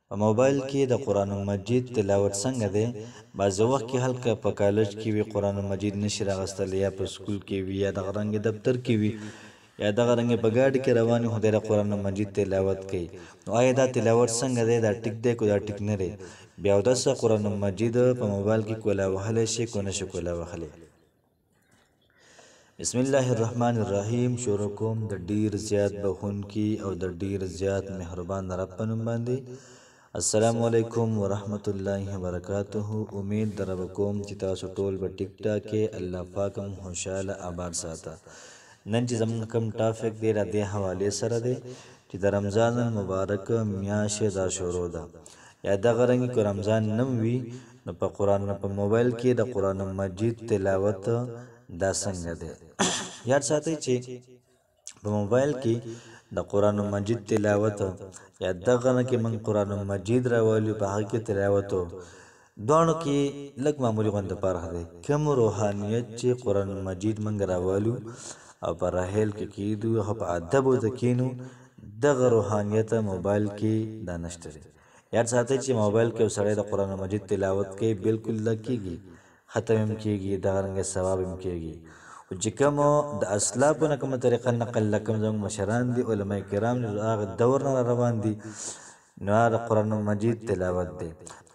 په موبایل کې د قرآن مجید تلاوت څنګه دی؟ بعض وخت کې هلکه په کالج کې وي قرآن مجید نشي راغستلی، یا په سکول کې وي، یا دغه رنګ دفتر کې وي، یا دغه رنګ په ګاډي کې روان وي، خو د قرآن مجید تلاوت کوي. نو آیا دا تلاوت څنګه دی؟ دا ټیک دی که دا ټیک نه دی؟ بیا اودسه قرآن مجید په موبایل کې کولا وهلی شي که نشي کولا وهلی؟ بسم الله الرحمن الرحیم. شروع کوم د ډیر زیات بخونکي او د ډیر زیات مهربان رب په نوم باندې. السلام علیکم ورحمت الله وبرکاته. امید در کوم چې تاسو ټول به ټیک ټاک کې الله پاک هم خوشاله آباد ساته. نن چې زموږ کوم ټاپک دی را دې حوالې سره دی چې د رمضان المبارک میاشت دا شروع ده، یا دغه رنګ که رمضان نم وي نو په قرآن په موبایل کې د قرآن مجید تلاوت دا څنګه دی؟ یاد ساتئ چې په موبایل کې د قرآن مجید تلاوت یا دغه نه کې موږ قرآن مجید راوالو، په هغه کې تلاوت دواړو کې لږ معمولي غونډه فرق دی. کوم روحانیت چې قرآن مجید موږ راوالو او په راحل کې کېدو او په ادب د کینو، دغه روحانیت موبایل کې دا نشته دی. یاد ساتئ چې موبایل کې سړی د قرآن مجید تلاوت کوي بالکل لږ کېږي، ختم هم کېږي، دغه رنګ ثواب هم کېږي. خو چې کوم د اسلافو نه کومه طریقه نقل لکم زموږ مشران دي، علما کرام دي، هغه دور نه روان دي، نو هغه قرآن مجید تلاوت دی.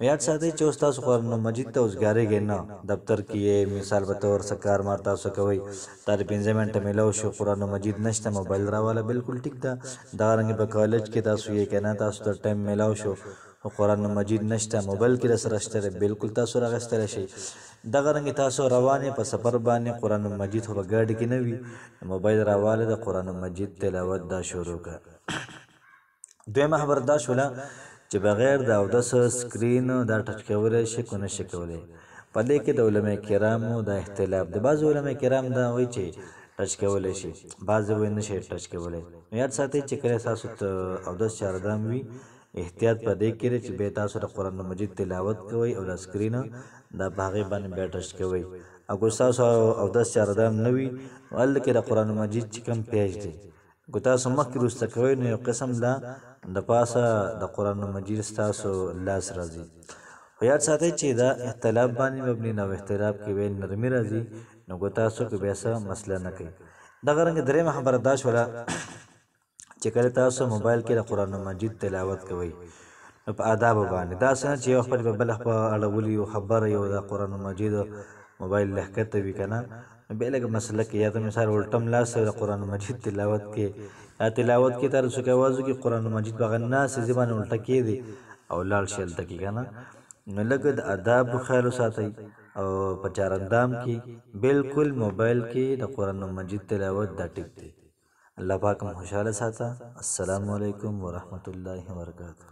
یاد ساتئ چې اوس تاسو قرآن مجید ته اوسګارېږئ نه، دفتر کې یې مثال به طور څه کار مار تاسو کوئ، تر 15 منټه میلاو شو قرآن مجید نشته، موبایل راواله، بالکل ټیک ده. دغه رنګ په کالج کې تاسو یې که نه، تاسو ته ټایم میلاو شو خو قرآن مجید نشته، موبایل کې راسره شته، بالکل تاسو راغستلی شئ. دغه رنګ تاسو روانې په سفر باندې قرآن مجید خو په ګاډي کې نه وي، موبایل راواله د قرآن مجید تلاوت دا شروع کړه. دویمه خبره دا شوله چې بغیر د اودس سکرین دا ټچ کولی شي که نشي کولی. په دې کې د علما کرامو دا اختلاف دی. بعض علما کرام دا وایي چې ټچ کولی شي، بعض وایي نشي ټچ کولی. یاد ساتئ چې کله تاسو ته اودس چاردام وي، احتیاط په دې کې دی چې بیا تاسو د قرآن مجید تلاوت کوئ او د سکرین دا په هغې باندې بیا ټچ کوئ. او که ستاسو اودس چاردام نه وي نو هلته کې د قرآن مجید چې کوم پیج دی، که تاسو مخکې وروسته کوئ نو یو قسم دا د پاسه د قرآن مجید ستاسو لاس راځي. خو یاد ساتئ چې دا اختلاف باندې مبني نه، اختلاف کې ویل نرمي راځي، نو که تاسو کې بیا څه مسله نه کوي. دغه رنګ درېیمه خبره دا شوله چې کله تاسو موبایل کې د قرآن مجید تلاوت کوئ نو په آدابو باندې دا څه چې یو خپل په بله خوا اړولي یو خبره یو د قرآن مجید موبایل لهکته وي که نه، نو بیا لږ مسله کې یا ته مثال الټم لاس د قرآن مجید تلاوت کې یا تلاوت کې تر څوک آواز وکړي قرآن مجید په هغه ناستې ځای باندې الټه کېږدي او لاړ شي هلته کې که نه. نو لږ د آدابو خیال وساتئ او په چارندام کې بالکل موبایل کې د قرآن مجید تلاوت دا ټیک دی. الله پاک هم خوشحاله ساته. السلام علیکم ورحمت الله وبرکاته.